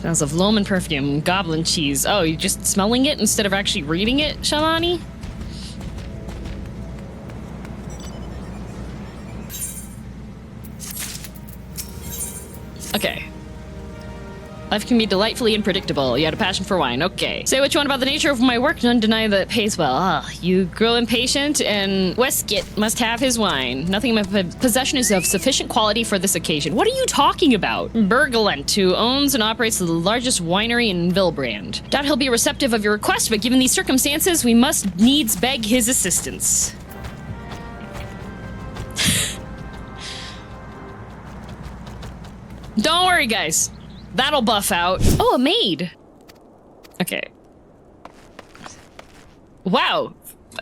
Smells of loam and perfume, goblin cheese. Oh, you're just smelling it instead of actually reading it, Shamani? Okay. Life can be delightfully unpredictable. You had a passion for wine. Okay. Say what you want about the nature of my work, none deny that it pays well. Ah, you grow impatient, and Westgate must have his wine. Nothing in my possession is of sufficient quality for this occasion. What are you talking about? Bergelent, who owns and operates the largest winery in Vilbrand. Doubt he'll be receptive of your request, but given these circumstances, we must needs beg his assistance. Don't worry, guys. That'll buff out. Oh, a maid. Okay. Wow.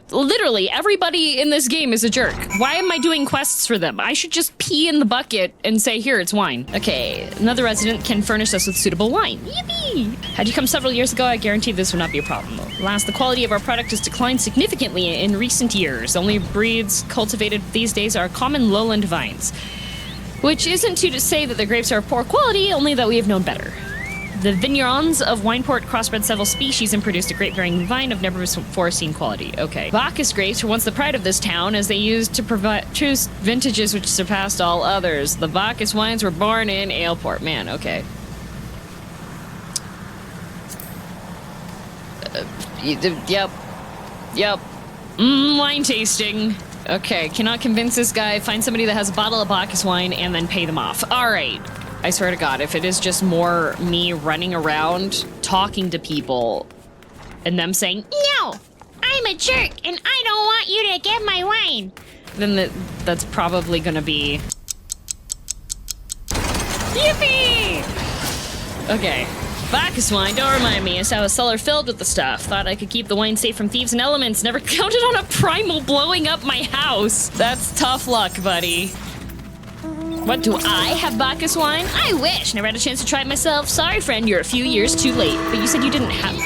Literally, everybody in this game is a jerk. Why am I doing quests for them? I should just pee in the bucket and say, here, it's wine. Okay, another resident can furnish us with suitable wine. Yippee! Had you come several years ago, I guarantee this would not be a problem, though. Alas, the quality of our product has declined significantly in recent years. The only breeds cultivated these days are common lowland vines. Which isn't to say that the grapes are of poor quality, only that we have known better. The vignerons of Wineport crossbred several species and produced a grape bearing vine of never before seen quality. Okay. Bacchus grapes were once the pride of this town, as they used to choose vintages which surpassed all others. The Bacchus wines were born in Aleport. Man, okay. Yep. Wine tasting. Okay, cannot convince this guy. Find somebody that has a bottle of Bacchus wine and then pay them off. All right. I swear to God, if it is just more me running around talking to people and them saying, no, I'm a jerk and I don't want you to get my wine, then that's probably gonna be... Yippee! Okay. Bacchus wine, don't remind me. I saw a cellar filled with the stuff. Thought I could keep the wine safe from thieves and elements. Never counted on a primal blowing up my house. That's tough luck, buddy. What, do I have Bacchus wine? I wish. Never had a chance to try it myself. Sorry, friend, you're a few years too late. But you said you didn't have...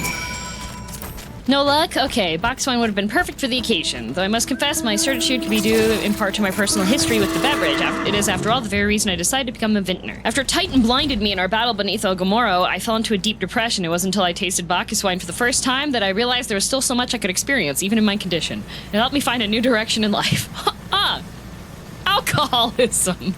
No luck? Okay, Bacchus wine would have been perfect for the occasion. Though I must confess, my certitude can be due in part to my personal history with the beverage. It is, after all, the very reason I decided to become a vintner. After Titan blinded me in our battle beneath El Gomorro, I fell into a deep depression. It wasn't until I tasted Bacchus wine for the first time that I realized there was still so much I could experience, even in my condition. It helped me find a new direction in life. Alcoholism.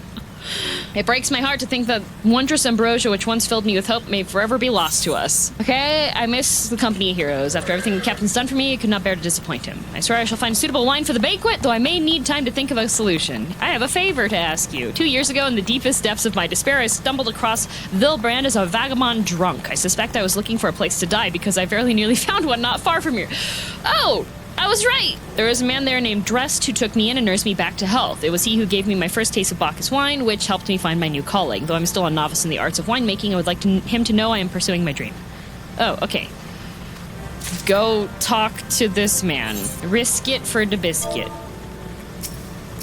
It breaks my heart to think that wondrous ambrosia which once filled me with hope may forever be lost to us. Okay, I miss the company of heroes. After everything the captain's done for me, I could not bear to disappoint him. I swear I shall find suitable wine for the banquet, though I may need time to think of a solution. I have a favor to ask you. 2 years ago, in the deepest depths of my despair, I stumbled across Vilbrand as a vagabond drunk. I suspect I was looking for a place to die because I very nearly found one not far from here. Oh! I was right! There was a man there named Drest who took me in and nursed me back to health. It was he who gave me my first taste of Bacchus wine, which helped me find my new calling. Though I'm still a novice in the arts of winemaking, I would like him to know I am pursuing my dream. Oh, okay. Go talk to this man. Risk it for the biscuit.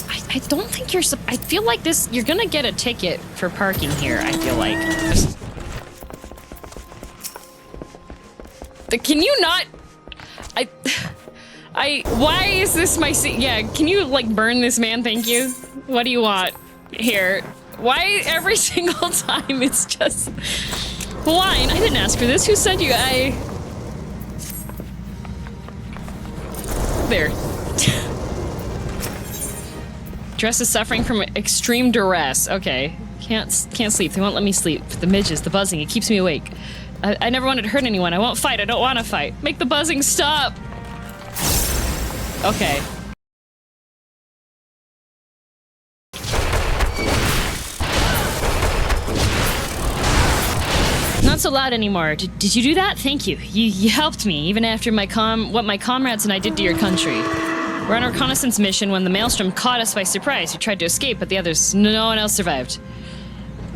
I don't think you're... I feel like this... You're gonna get a ticket for parking here, I feel like. Can you not... why is this my seat? Yeah, can you, like, burn this man, thank you? What do you want? Here. Why every single time it's just... Wine? I didn't ask for this. Who sent you? There. Drest is suffering from extreme duress. Okay. Can't sleep. They won't let me sleep. The midges, the buzzing, it keeps me awake. I never wanted to hurt anyone. I won't fight. I don't want to fight. Make the buzzing stop! Okay. Not so loud anymore. Did you do that? Thank you. You helped me, even after what my comrades and I did to your country. We're on a reconnaissance mission when the Maelstrom caught us by surprise. We tried to escape, but the others, no one else survived.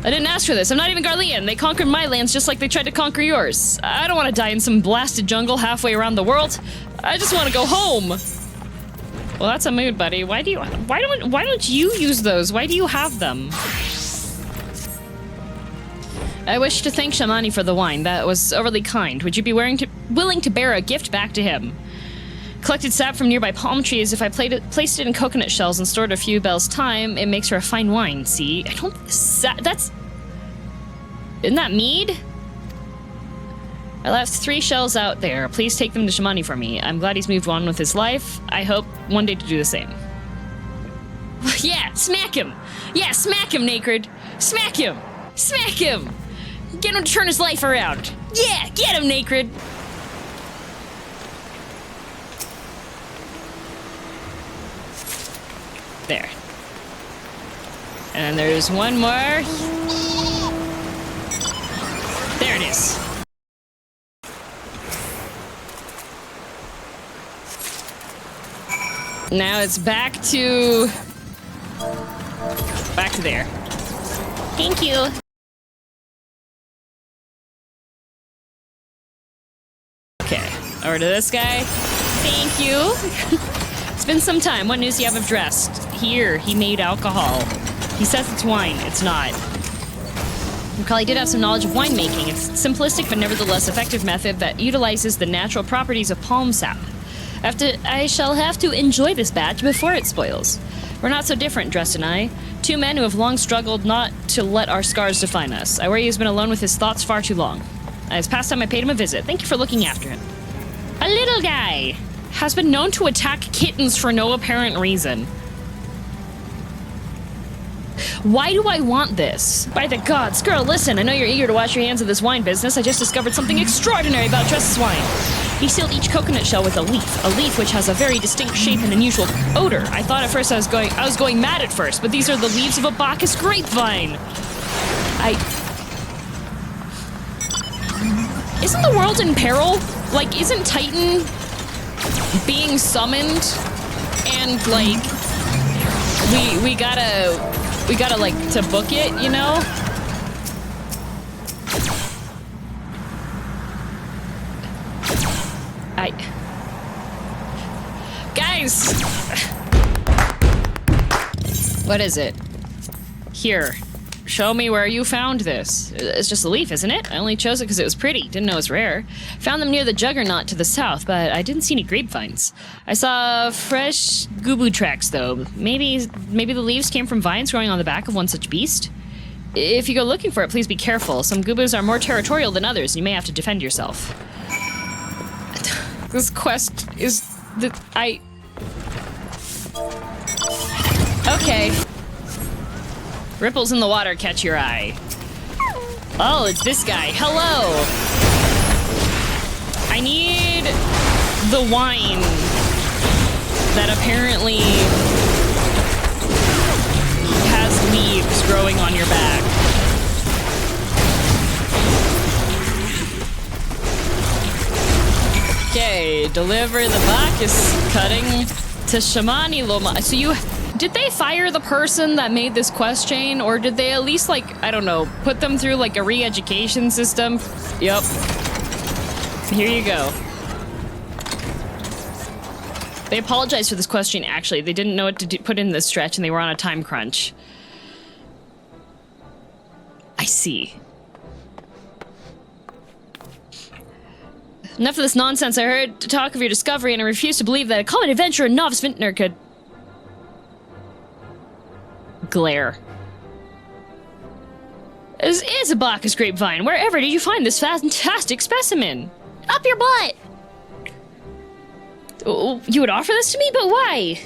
I didn't ask for this. I'm not even Garlean. They conquered my lands just like they tried to conquer yours. I don't want to die in some blasted jungle halfway around the world. I just want to go home. Well, that's a mood, buddy. Why don't you use those? Why do you have them? I wish to thank Shamani for the wine. That was overly kind. Would you be willing to bear a gift back to him? Collected sap from nearby palm trees. If I placed it in coconut shells and stored a few bells' time, it makes her a fine wine. See, I don't. That's. Isn't that mead? I left 3 shells out there. Please take them to Shamani for me. I'm glad he's moved on with his life. I hope one day to do the same. Yeah, smack him! Yeah, smack him, Naked! Smack him! Smack him! Get him to turn his life around! Yeah, get him, Naked! There. And there's one more. There it is. Now it's back to there. Thank you. Okay, over to this guy. Thank you. It's been some time. What news do you have of Drest? Here, he made alcohol. He says it's wine. It's not. Macaulay did have some knowledge of winemaking. It's simplistic but nevertheless effective method that utilizes the natural properties of palm sap. I shall have to enjoy this batch before it spoils. We're not so different, Drest and I. 2 men who have long struggled not to let our scars define us. I worry he's been alone with his thoughts far too long. It's past time I paid him a visit. Thank you for looking after him. A little guy has been known to attack kittens for no apparent reason. Why do I want this? By the gods, girl, listen, I know you're eager to wash your hands of this wine business. I just discovered something extraordinary about Drest's wine. He sealed each coconut shell with a leaf which has a very distinct shape and unusual odor. I thought at first I was going mad at first, but these are the leaves of a Bacchus grapevine. Isn't the world in peril? Like, isn't Titan being summoned? And, like, we gotta, like, to book it, you know? Guys! What is it? Here. Show me where you found this. It's just a leaf, isn't it? I only chose it because it was pretty. Didn't know it was rare. Found them near the Juggernaut to the south, but I didn't see any grapevines. I saw fresh gubu tracks, though. Maybe the leaves came from vines growing on the back of one such beast? If you go looking for it, please be careful. Some gubus are more territorial than others, and you may have to defend yourself. This quest is... Okay. Ripples in the water catch your eye. Oh, it's this guy. Hello! I need the wine that apparently has leaves growing on your back. Okay, deliver the Bacchus cutting to Shamani Loma. So did they fire the person that made this quest chain, or did they at least, like, I don't know, put them through, like, a re-education system? Yep. Here you go. They apologized for this quest chain, actually. They didn't know what to put in this stretch, and they were on a time crunch. I see. Enough of this nonsense. I heard talk of your discovery, and I refuse to believe that a common adventurer and novice vintner could... glare. This is a Bacchus grapevine. Wherever did you find this fantastic specimen? Up your butt! Oh, you would offer this to me? But why?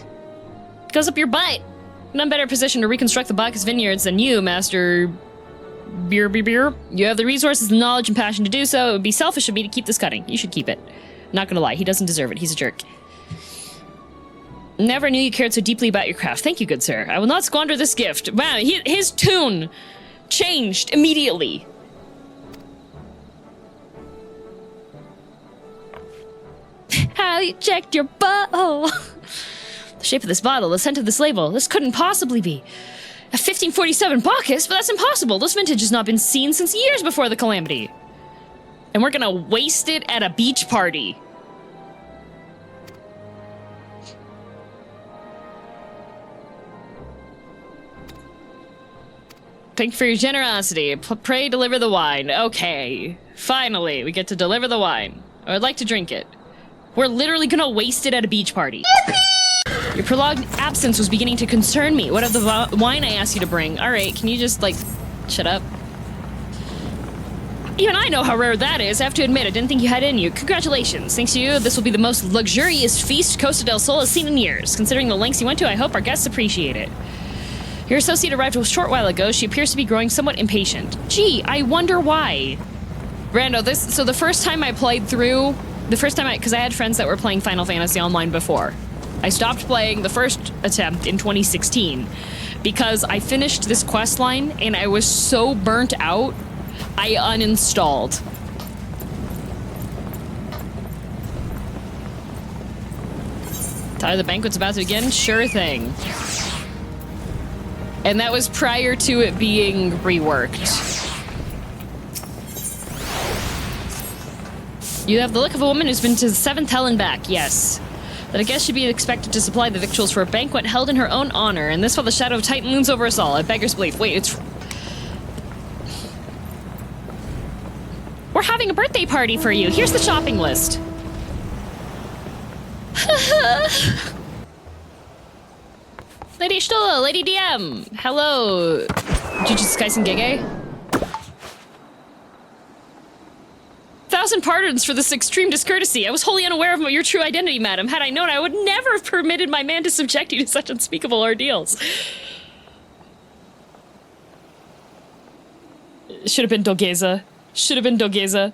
It goes up your butt. None better positioned to reconstruct the Bacchus vineyards than you, Master... Beer. You have the resources, the knowledge, and passion to do so. It would be selfish of me to keep this cutting. You should keep it. Not gonna lie, he doesn't deserve it. He's a jerk. Never knew you cared so deeply about your craft. Thank you, good sir. I will not squander this gift. Wow, his tune changed immediately. How you checked your butthole. The shape of this bottle, the scent of this label. This couldn't possibly be a 1547 Bacchus, but that's impossible. This vintage has not been seen since years before the calamity. And we're gonna waste it at a beach party. Thank you for your generosity. Pray deliver the wine. Okay. Finally, we get to deliver the wine. I would like to drink it. We're literally gonna waste it at a beach party. Your prolonged absence was beginning to concern me. What of the wine I asked you to bring? Alright, can you just, like, shut up? Even I know how rare that is. I have to admit, I didn't think you had it in you. Congratulations. Thanks to you, this will be the most luxurious feast Costa del Sol has seen in years. Considering the lengths you went to, I hope our guests appreciate it. Your associate arrived a short while ago. She appears to be growing somewhat impatient. Gee, I wonder why. Rando, so the first time I played through, because I had friends that were playing Final Fantasy Online before. I stopped playing the first attempt in 2016 because I finished this quest line and I was so burnt out, I uninstalled. Tyler, the banquet's about to begin? Sure thing. And that was prior to it being reworked. You have the look of a woman who's been to the 7th hell and back, yes. But I guess she'd be expected to supply the victuals for a banquet held in her own honor, and this while the shadow of Titan looms over us all. I beggar's belief. Wait, it's... We're having a birthday party for you. Here's the shopping list. Lady Stola, Lady DM. Hello. Jujutsu Kaisen Gege. 1,000 pardons for this extreme discourtesy. I was wholly unaware of your true identity, madam. Had I known, I would never have permitted my man to subject you to such unspeakable ordeals. Should have been Dogeza. Should have been Dogeza.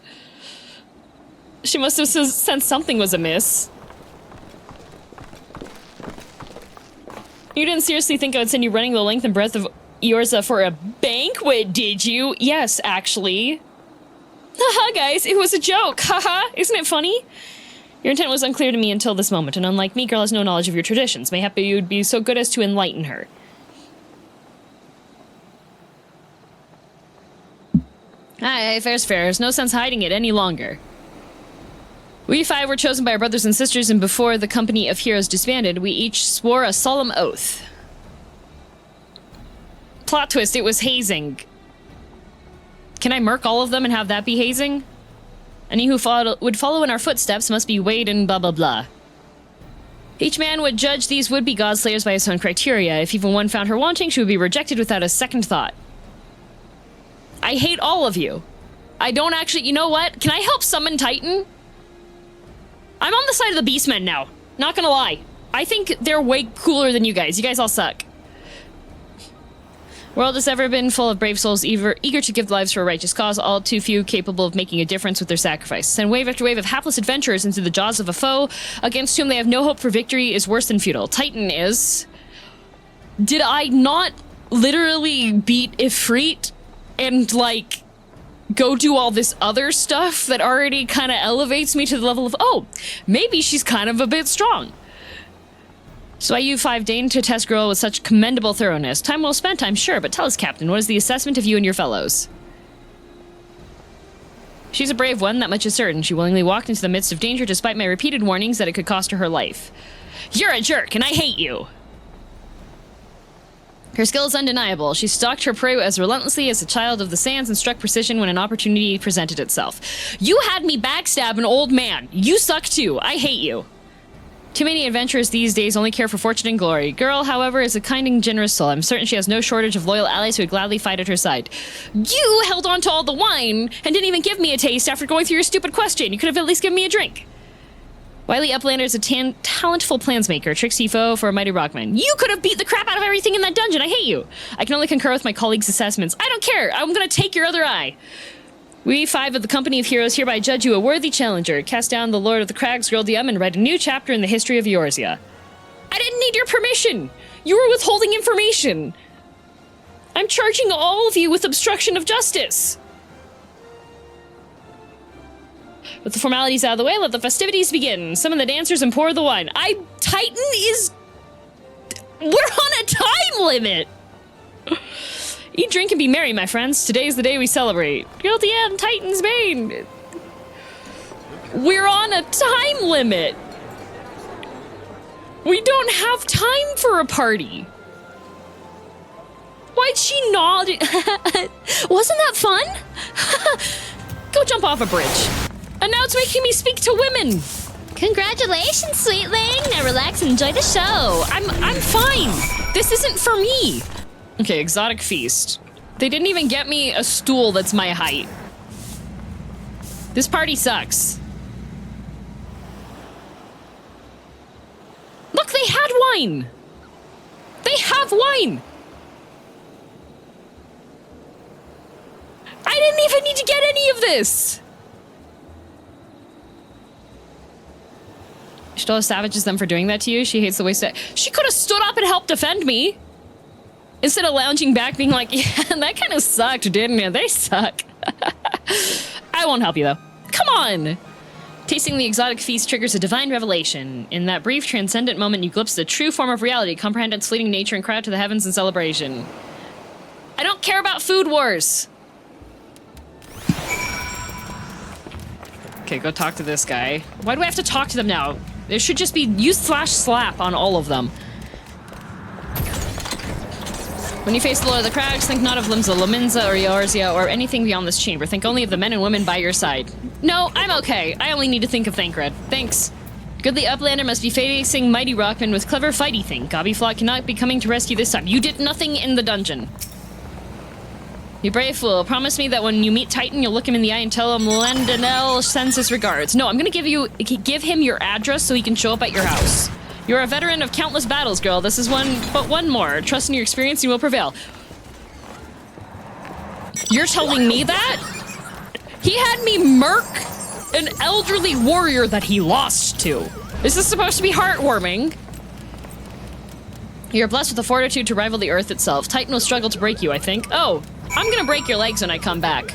She must have sensed something was amiss. You didn't seriously think I would send you running the length and breadth of Eorza for a banquet, did you? Yes, actually. Haha, guys, it was a joke. Haha, isn't it funny? Your intent was unclear to me until this moment, and unlike me, girl has no knowledge of your traditions. Mayhap you would be so good as to enlighten her. Aye, fair's fair. There's no sense hiding it any longer. We 5 were chosen by our brothers and sisters, and before the company of heroes disbanded, we each swore a solemn oath. Plot twist, it was hazing. Can I murk all of them and have that be hazing? Any who would follow in our footsteps must be weighed in blah blah blah. Each man would judge these would-be godslayers by his own criteria. If even one found her wanting, she would be rejected without a second thought. I hate all of you. I don't actually... You know what? Can I help summon Titan? I'm on the side of the Beastmen now. Not gonna lie. I think they're way cooler than you guys. You guys all suck. World has ever been full of brave souls eager to give lives for a righteous cause, all too few capable of making a difference with their sacrifice. Send wave after wave of hapless adventurers into the jaws of a foe against whom they have no hope for victory is worse than futile. Titan is... Did I not literally beat Ifrit and, like, go do all this other stuff that already kind of elevates me to the level of, oh, maybe she's kind of a bit strong? So you 5 deigned to test girl with such commendable thoroughness. Time well spent, I'm sure, but tell us, Captain, what is the assessment of you and your fellows? She's a brave one, that much is certain. She willingly walked into the midst of danger despite my repeated warnings that it could cost her her life. You're a jerk, and I hate you! Her skill is undeniable. She stalked her prey as relentlessly as a child of the sands and struck precision when an opportunity presented itself. You had me backstab an old man. You suck too. I hate you. Too many adventurers these days only care for fortune and glory. Girl, however, is a kind and generous soul. I'm certain she has no shortage of loyal allies who would gladly fight at her side. You held on to all the wine and didn't even give me a taste after going through your stupid question. You could have at least given me a drink. Wily Uplander is a talentful plansmaker, tricksy foe for a mighty rockman. You could have beat the crap out of everything in that dungeon. I hate you. I can only concur with my colleagues' assessments. I don't care. I'm gonna take your other eye. We 5 of the company of heroes hereby judge you a worthy challenger. Cast down the Lord of the Crags, girldm, and write a new chapter in the history of Eorzea. I didn't need your permission. You were withholding information. I'm charging all of you with obstruction of justice. With the formalities out of the way, let the festivities begin. Summon the dancers and pour the wine. Titan is... We're on a time limit! Eat, drink, and be merry, my friends. Today's the day we celebrate. girldm, Titan's bane. We're on a time limit. We don't have time for a party. Why'd she not? Wasn't that fun? Go jump off a bridge. And now it's making me speak to women. Congratulations, sweetling. Now relax and enjoy the show. I'm fine. This isn't for me. Okay, exotic feast. They didn't even get me a stool that's my height. This party sucks. Look, they had wine! They have wine! I didn't even need to get any of this! Stola savages them for doing that to you. She hates the way she could have stood up and helped defend me! Instead of lounging back being like, yeah, that kind of sucked, didn't it? They suck. I won't help you, though. Come on! Tasting the exotic feast triggers a divine revelation. In that brief, transcendent moment, you glimpse the true form of reality, comprehend its fleeting nature, and cry out to the heavens in celebration. I don't care about food wars! Okay, go talk to this guy. Why do I have to talk to them now? There should just be use/slap on all of them. When you face the Lord of the Crags, think not of Limsa, Lominza, or Eorzea, or anything beyond this chamber. Think only of the men and women by your side. No, I'm okay. I only need to think of Thancred. Thanks. Goodly Uplander must be facing mighty Rockman with clever fighty thing. Gobbyflot cannot be coming to rescue this time. You did nothing in the dungeon. You brave fool. Promise me that when you meet Titan, you'll look him in the eye and tell him Landonel sends his regards. No, I'm gonna give him your address so he can show up at your house. You're a veteran of countless battles, girl. This is one more. Trust in your experience, you will prevail. You're telling me that? He had me murk an elderly warrior that he lost to. This is supposed to be heartwarming. You're blessed with the fortitude to rival the earth itself. Titan will struggle to break you, I think. Oh, I'm gonna break your legs when I come back.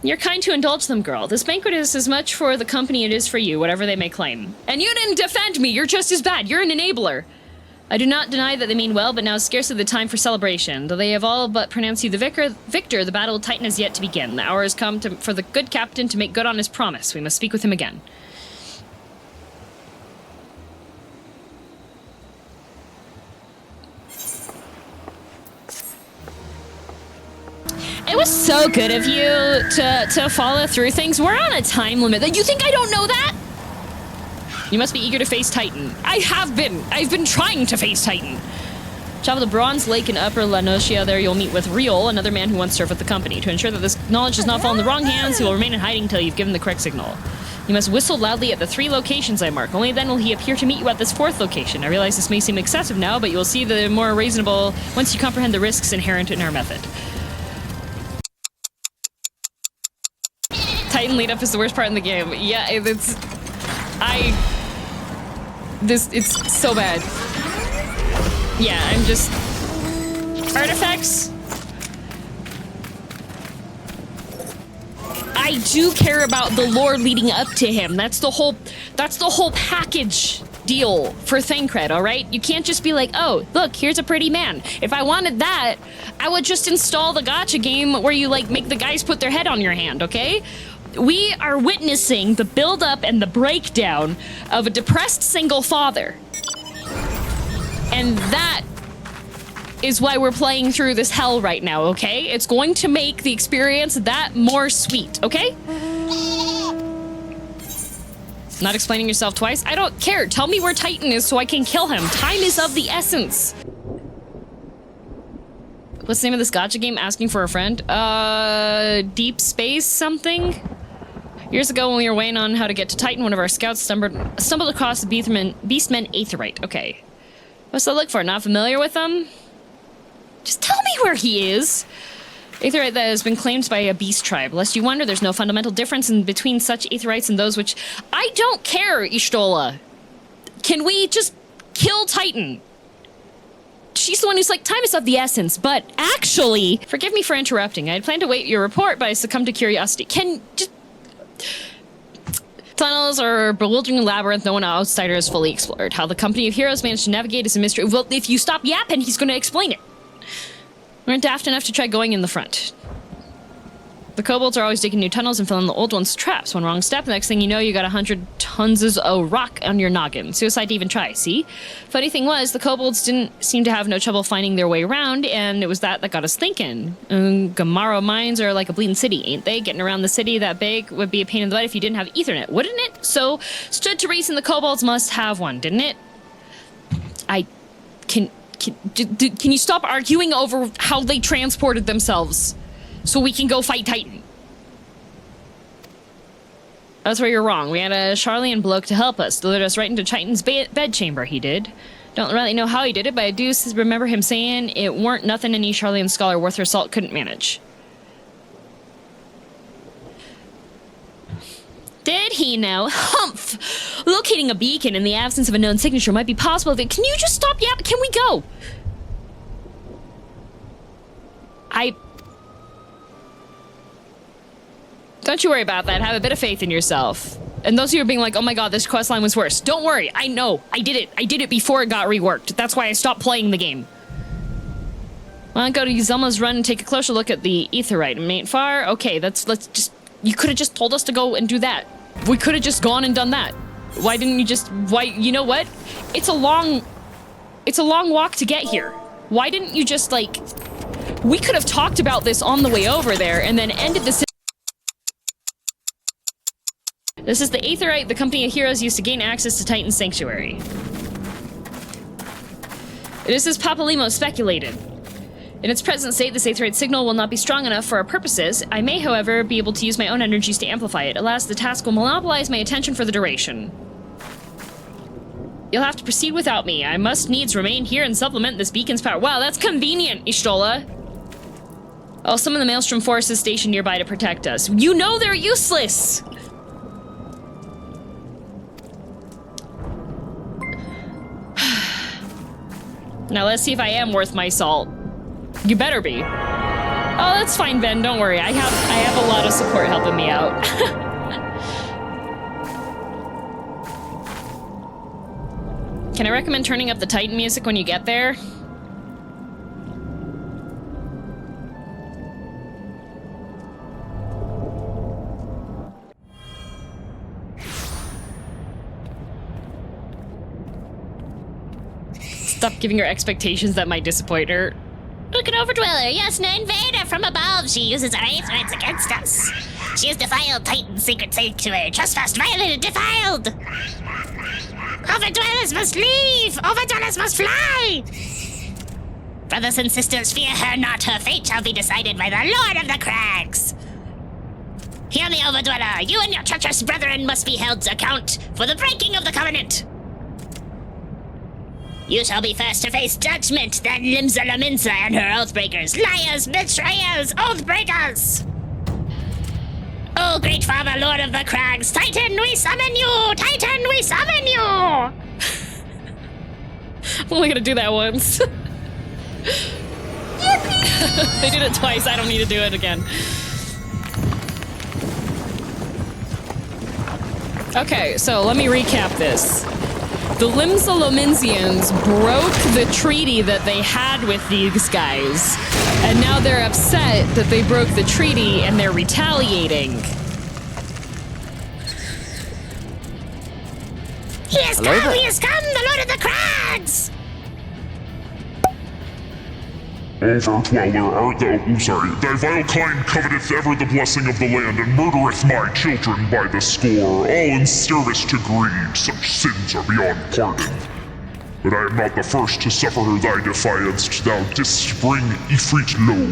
You're kind to indulge them, girl. This banquet is as much for the company it is for you, whatever they may claim. And you didn't defend me! You're just as bad! You're an enabler! I do not deny that they mean well, but now is scarcely the time for celebration. Though they have all but pronounced you the victor, the battle with Titan has yet to begin. The hour has come for the good captain to make good on his promise. We must speak with him again. It was so good of you to follow through things. We're on a time limit. You think I don't know that? You must be eager to face Titan. I have been. I've been trying to face Titan. Travel to Bronze Lake in Upper La Nocia. There you'll meet with Riol, another man who once served with the company. To ensure that this knowledge does not fall in the wrong hands, he will remain in hiding until you've given the correct signal. You must whistle loudly at the 3 locations I mark. Only then will he appear to meet you at this 4th location. I realize this may seem excessive now, but you will see the more reasonable once you comprehend the risks inherent in our method. Titan lead up is the worst part in the game. Yeah, it's so bad. Yeah, I'm just artifacts. I do care about the lore leading up to him. That's the whole package deal for Thancred, all right? You can't just be like, oh, look, here's a pretty man. If I wanted that, I would just install the gacha game where you like make the guys put their head on your hand, okay? We are witnessing the build-up and the breakdown of a depressed single father. And that is why we're playing through this hell right now, okay? It's going to make the experience that more sweet, okay? Not explaining yourself twice? I don't care. Tell me where Titan is so I can kill him. Time is of the essence. What's the name of this gacha game? Asking for a friend? Deep Space something? Years ago, when we were weighing on how to get to Titan, one of our scouts stumbled across the Beastman Aetherite. Okay. What's that look for? Not familiar with them? Just tell me where he is! Aetherite that has been claimed by a beast tribe. Lest you wonder, there's no fundamental difference between such Aetherites and those which... I don't care, Y'shtola! Can we just kill Titan? She's the one who's like, time is of the essence, but actually... Forgive me for interrupting. I had planned to wait your report, but I succumbed to curiosity. Can... just... Tunnels are a bewildering labyrinth no one outsider has fully explored. How the company of heroes managed to navigate is a mystery. Well, if you stop yapping, he's going to explain it. We weren't daft enough to try going in the front. The kobolds are always digging new tunnels and filling the old ones with traps. One wrong step, the next thing you know, you got 100 tons of rock on your noggin. Suicide to even try, see? Funny thing was, the kobolds didn't seem to have no trouble finding their way around, and it was that got us thinking. Gamaro mines are like a bleeding city, ain't they? Getting around the city that big would be a pain in the butt if you didn't have Ethernet, wouldn't it? So, stood to reason the kobolds must have one, didn't it? Can Can you stop arguing over how they transported themselves so we can go fight Titan? That's where you're wrong. We had a Charlian bloke to help us. Delivered us right into Titan's bedchamber, he did. Don't really know how he did it, but I do remember him saying it weren't nothing any Charlian scholar worth her salt couldn't manage. Did he now? Humph! Locating a beacon in the absence of a known signature might be possible. Can you just stop yapping? Can we go? Don't you worry about that. Have a bit of faith in yourself. And those of you who are being like, oh my god, this questline was worse. Don't worry. I know. I did it. I did it before it got reworked. That's why I stopped playing the game. Well, go to Zelma's run and take a closer look at the aetheryte. It ain't far. Okay, let's just... You could have just told us to go and do that. We could have just gone and done that. Why didn't you just... Why... You know what? It's a long walk to get here. Why didn't you just, like... We could have talked about this on the way over there and then ended the... This is the aetheryte the company of heroes used to gain access to Titan's sanctuary. It is as Papalimo speculated. In its present state, this aetheryte signal will not be strong enough for our purposes. I may, however, be able to use my own energies to amplify it. Alas, the task will monopolize my attention for the duration. You'll have to proceed without me. I must needs remain here and supplement this beacon's power. Wow, that's convenient, Ishtola. I'll summon the Maelstrom forces stationed nearby to protect us. You know they're useless! Now let's see if I am worth my salt. You better be. Oh, that's fine, Ben. Don't worry. I have a lot of support helping me out. Can I recommend turning up the Titan music when you get there? Stop giving her expectations that might disappoint her. Look at Overdweller. Yes, an invader from above. She uses our aetherytes against us. She has defiled Titan's secret sanctuary. Trespassed, violated, defiled. Overdwellers must leave. Overdwellers must fly. Brothers and sisters, fear her not. Her fate shall be decided by the Lord of the Crags. Hear me, Overdweller. You and your treacherous brethren must be held to account for the breaking of the covenant. You shall be first to face judgment, then Limsa Laminsa and her Oathbreakers. Liars, betrayers, Oathbreakers! Oh, great father, Lord of the Crags, Titan, we summon you! Titan, we summon you! I'm only gonna do that once. They did it twice, I don't need to do it again. Okay, so let me recap this. The Limsa Lominsians broke the treaty that they had with these guys, and now they're upset that they broke the treaty and they're retaliating. He has come, he has come, the Lord of the Crags! Overdweller, art thou, thy vile kind coveteth ever the blessing of the land, and murdereth my children by the score, all in service to greed. Such sins are beyond pardon. But I am not the first to suffer thy defiance, thou didst bring Ifrit low.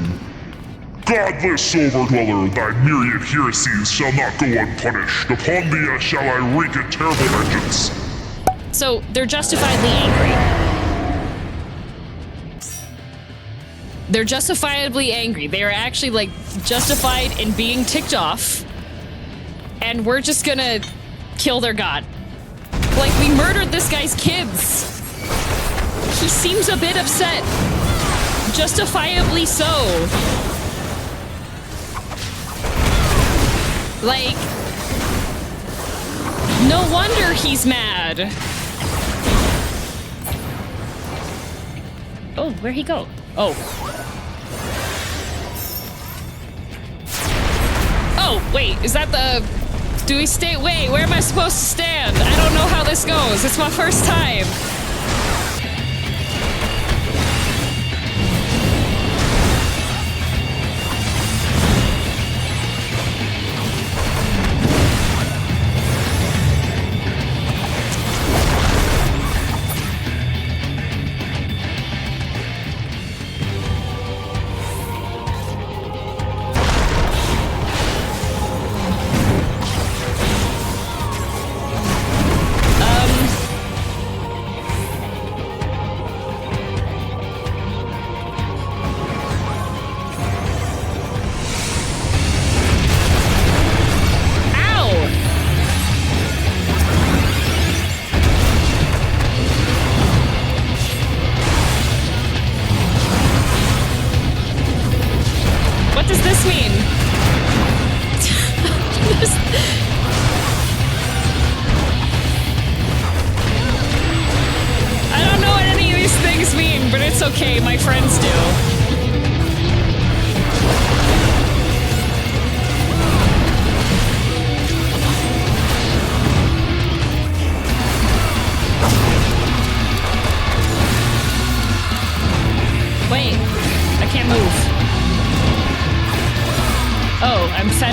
Godless Overdweller, thy myriad heresies shall not go unpunished. Upon thee shall I wreak a terrible vengeance. So, they're justifiably angry. They're justifiably angry. They are actually, like, justified in being ticked off. And we're just gonna kill their god. Like, we murdered this guy's kids. He seems a bit upset. Justifiably so. Like, no wonder he's mad. Oh, where'd he go? Oh. Oh, wait, is that the... Do we stay... Wait, where am I supposed to stand? I don't know how this goes. It's my first time.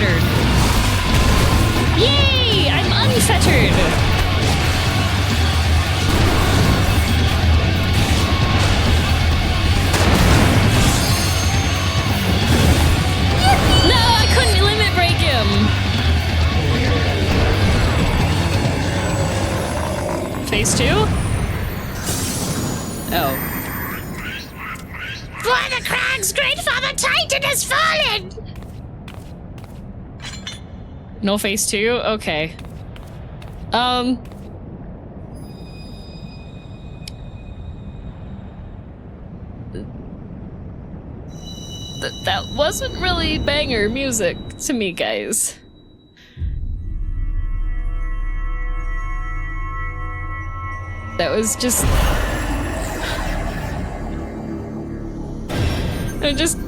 unfettered. Yay! I'm unfettered. No, I couldn't limit break him. Phase 2? Oh. For the crags, great father Titan has fallen! No phase 2? Okay. That wasn't really banger music to me, guys. That was just... It just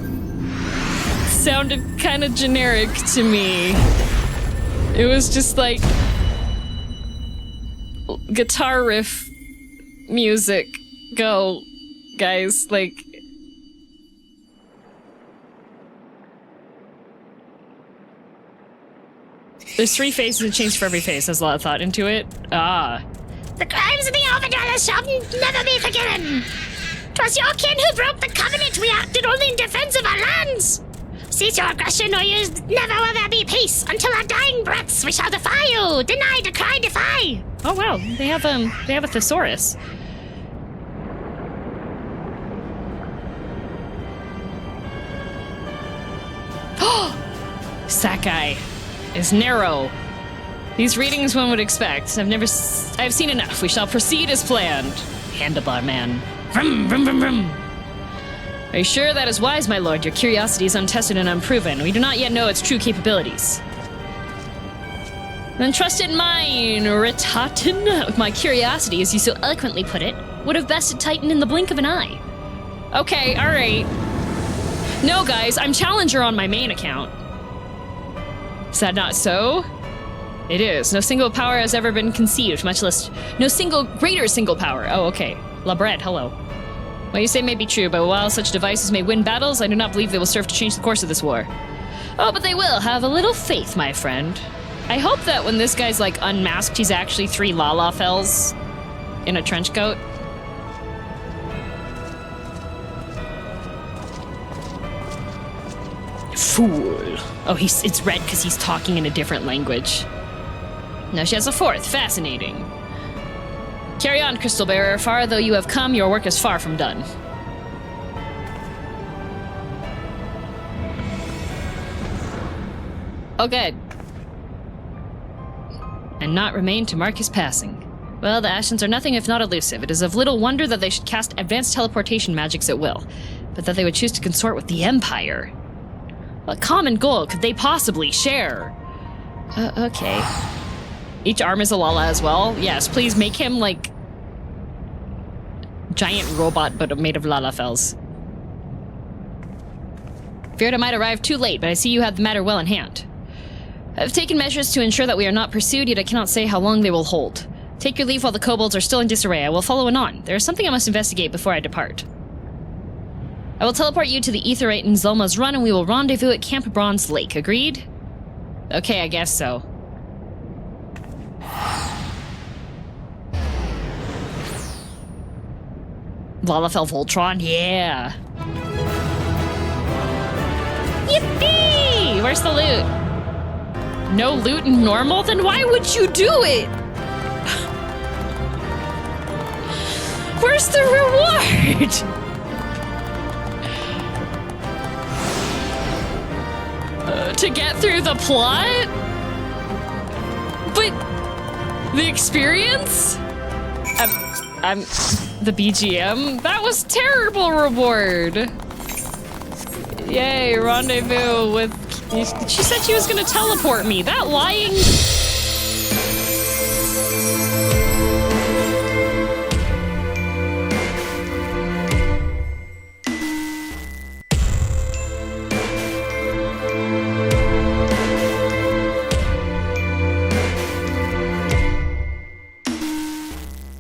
sounded kind of generic to me. It was just like guitar riff music. Go, guys, like... There's 3 phases and change for every phase. There's a lot of thought into it. Ah. The crimes of the Overdwellers shall never be forgiven! 'Twas your kin who broke the covenant. We acted only in defense of our lands! Cease your aggression, or you never will there be peace. Until our dying breaths, we shall defy you! Deny, decry, defy! Oh wow, they have a thesaurus. Sakai is narrow. These readings one would expect. I've seen enough. We shall proceed as planned. Handlebar man. Vroom, vroom, vroom, vroom. Are you sure that is wise, my lord? Your curiosity is untested and unproven. We do not yet know its true capabilities. Then trust in mine, Ritatin. My curiosity, as you so eloquently put it, would have bested Titan in the blink of an eye. Okay, alright. No, guys, I'm Challenger on my main account. Is that not so? It is. No single power has ever been conceived, much less no greater single power. Oh, okay. Labret, hello. What you say may be true, but while such devices may win battles, I do not believe they will serve to change the course of this war. Oh, but they will. Have a little faith, my friend. I hope that when this guy's, like, unmasked, he's actually 3 Lalafells in a trench coat. Fool. Oh, it's red because he's talking in a different language. Now she has a 4th. Fascinating. Carry on, Crystal Bearer. Far though you have come, your work is far from done. Oh, good. And not remain to mark his passing. Well, the Ashens are nothing if not elusive. It is of little wonder that they should cast advanced teleportation magics at will, but that they would choose to consort with the Empire. What common goal could they possibly share? Okay. Each arm is a Lala as well? Yes, please make him, like, giant robot, but made of Lalafells. Feared I might arrive too late, but I see you have the matter well in hand. I've taken measures to ensure that we are not pursued, yet I cannot say how long they will hold. Take your leave while the kobolds are still in disarray. I will follow anon. There is something I must investigate before I depart. I will teleport you to the Aetheryte in Zulma's Run, and we will rendezvous at Camp Bronze Lake. Agreed? Okay, I guess so. Lalafell Voltron, yeah. Yippee! Where's the loot? No loot in normal? Then why would you do it? Where's the reward? To get through the plot? But the experience? I'm the BGM? That was terrible reward. Yay, rendezvous with... She said she was gonna teleport me. That lying